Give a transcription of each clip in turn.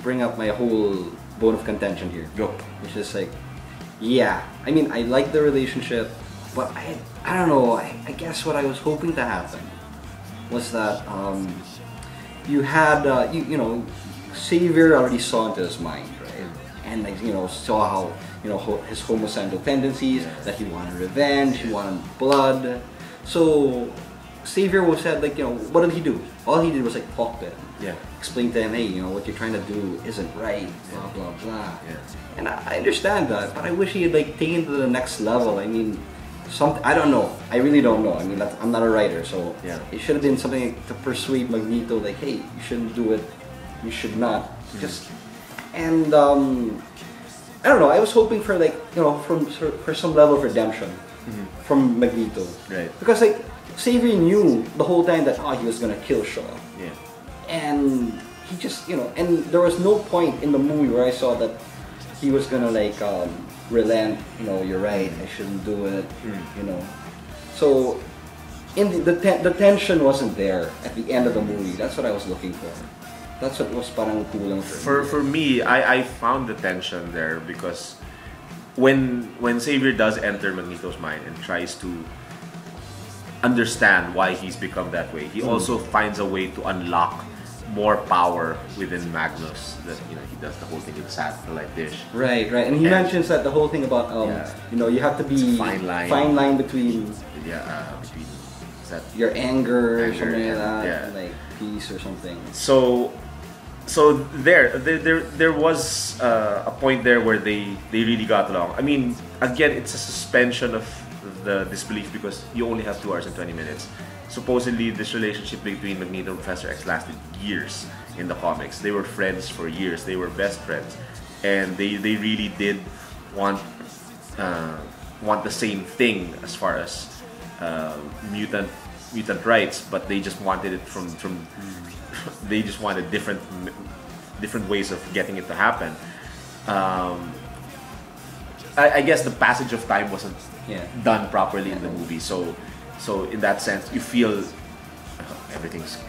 bring up my whole bone of contention here. Go. Which is like, yeah, I mean, I like the relationship, but I don't know, I guess what I was hoping to happen was that you had, you know, Xavier already saw into his mind, right? And like, you know, saw how, you know, his homicidal tendencies, that he wanted revenge, he wanted blood. So Xavier was said, like, you know, what did he do? All he did was like talk to him. Yeah. Explain to him, hey, you know, what you're trying to do isn't right, blah, blah, blah. Yeah. And I understand that, but I wish he had like taken it to the next level. I mean, I don't know. I really don't know. I mean, I'm not a writer, so yeah. It should have been something to persuade Magneto, like, hey, you shouldn't do it. You should not. Just, and I don't know. I was hoping for like, you know, for some level of redemption from Magneto, right? Because like Xavier knew the whole time that he was gonna kill Shaw. Yeah. And he just, you know, and there was no point in the movie where I saw that he was gonna like relent, you know, you're right, I shouldn't do it, you know. So in the tension wasn't there at the end of the movie. That's what I was looking for. That's what was parang kulang for me. I found the tension there because when Xavier does enter Magneto's mind and tries to understand why he's become that way, he also finds a way to unlock more power within Magnus. That, you know, he does the whole thing with satellite dish. Right. And he mentions that the whole thing about you know, you have to be fine line between your anger or something like that, like peace or something. So there was a point there where they really got along. I mean, again, it's a suspension of the disbelief because you only have 2 hours and 20 minutes. Supposedly, this relationship between Magneto and Professor X lasted years in the comics. They were friends for years. They were best friends, and they really did want the same thing as far as mutant rights, but they just wanted it from they just wanted different ways of getting it to happen. I guess the passage of time wasn't done properly in the movie, so in that sense you feel everything's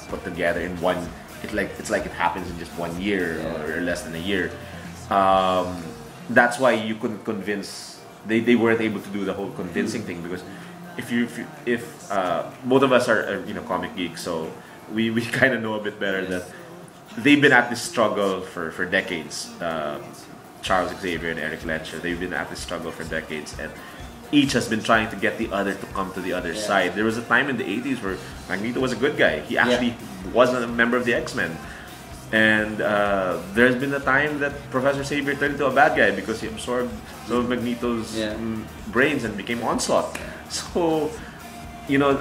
put together in one. It's like it happens in just 1 year or less than a year. That's why you couldn't convince. They weren't able to do the whole convincing thing, because if both of us are you know, comic geeks, so we kind of know a bit better that they've been at this struggle for decades. Charles Xavier and Eric Letcher, they've been at this struggle for decades, and each has been trying to get the other to come to the other side. There was a time in the 80s where Magneto was a good guy. He actually wasn't a member of the X-Men. And there's been a time that Professor Xavier turned into a bad guy because he absorbed some of Magneto's brains and became Onslaught. So, you know,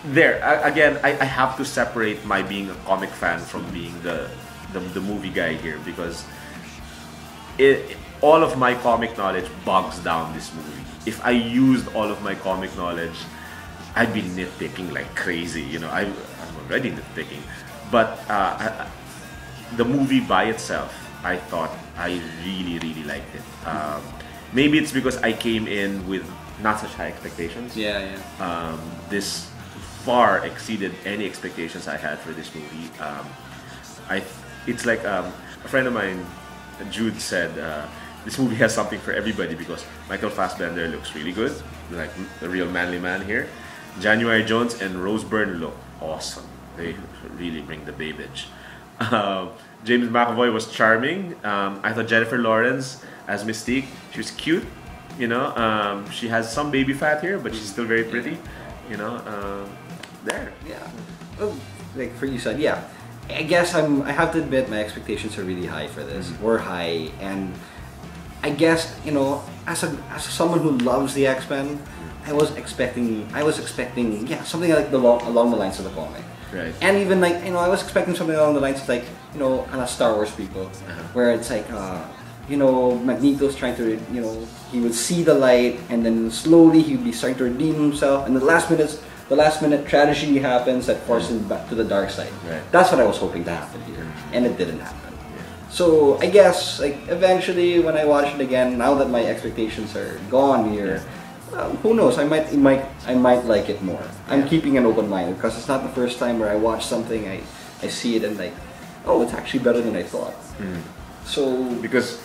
again, I have to separate my being a comic fan from being the movie guy here, because all of my comic knowledge bogs down this movie. If I used all of my comic knowledge, I'd be nitpicking like crazy. You know, I'm already nitpicking. But the movie by itself, I thought I really liked it. Maybe it's because I came in with not such high expectations. This far exceeded any expectations I had for this movie. It's like a friend of mine, Jude, said this movie has something for everybody because Michael Fassbender looks really good, like a real manly man here. January Jones and Rose Byrne look awesome. They really bring the babbage. James McAvoy was charming. I thought Jennifer Lawrence as Mystique, she was cute. You know, she has some baby fat here, but she's still very pretty. You know, there. Yeah. Well, like for you said, yeah. I guess I have to admit my expectations are really high for this. Were high, and I guess, you know, as someone who loves the X-Men, I was expecting something like along the lines of the comic. Right. And even like, you know, I was expecting something along the lines of like, you know, a Star Wars people, where it's like, you know, Magneto's trying to, you know, he would see the light, and then slowly he would be starting to redeem himself, and the last minute tragedy happens that forces him back to the dark side. Right. That's what I was hoping to happen here, and it didn't happen. So I guess like eventually when I watch it again, now that my expectations are gone here, who knows? I might like it more. I'm keeping an open mind because it's not the first time where I watch something, I see it and like, oh, it's actually better than I thought. So Because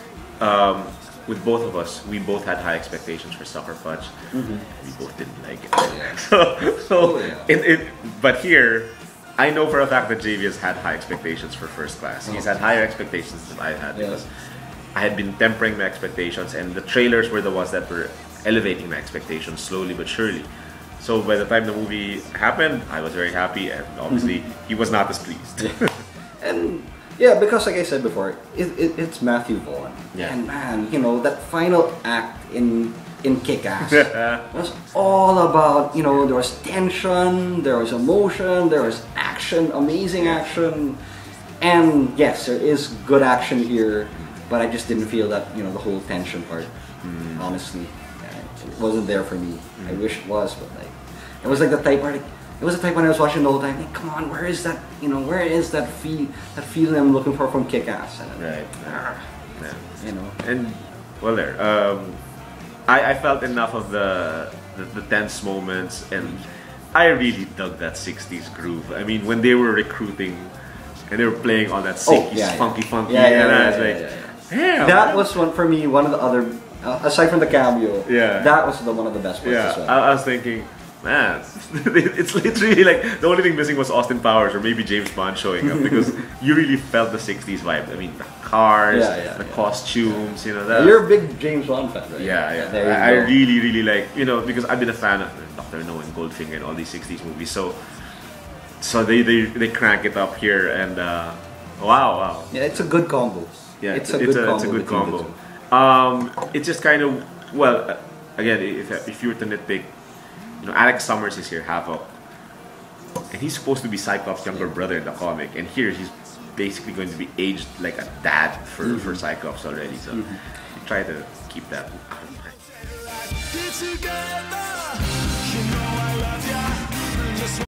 with both of us, we both had high expectations for Sucker Punch. We both didn't like it. So Oh, yeah. but here, I know for a fact that JV has had high expectations for First Class. He's had higher expectations than I had Yeah. because I had been tempering my expectations, and the trailers were the ones that were elevating my expectations slowly but surely. So by the time the movie happened, I was very happy, and obviously he was not as pleased. And yeah, because like I said before, it's Matthew Vaughn. Yeah. And man, you know, that final act in Kick-Ass was all about, you know, there was tension, there was emotion, there was action, amazing action. And yes, there is good action here, but I just didn't feel that, you know, the whole tension part, honestly. It wasn't there for me. I wish it was, but like, it was like the type where like, it was a type when I was watching the whole time. Like, come on, where is that? You know, where is that feeling I'm looking for from Kick-Ass? And Right. ah, Yeah. you know. And well, there. I felt enough of the tense moments, and I really dug that '60s groove. I mean, when they were recruiting and they were playing all that '60s funky, and I was like, damn. That was one for me. One of the other, aside from the cameo, Yeah. that was one of the best parts as well. I was thinking, man, it's literally like the only thing missing was Austin Powers or maybe James Bond showing up because you really felt the '60s vibe. I mean, the cars, the costumes, you know that. You're a big James Bond fan, right? Yeah. There you I go. really like, you know, because I've been a fan of Dr. No and Goldfinger and all these '60s movies. So they crank it up here, and wow. Yeah, it's a good combo. Yeah, it's a good combo. combo. It's just kind of, well, again, if you were to nitpick, you know, Alex Summers is here, Havoc, and he's supposed to be Cyclops' younger brother in the comic, and here he's basically going to be aged like a dad for Cyclops already. So try to keep that. Together, you know I love ya.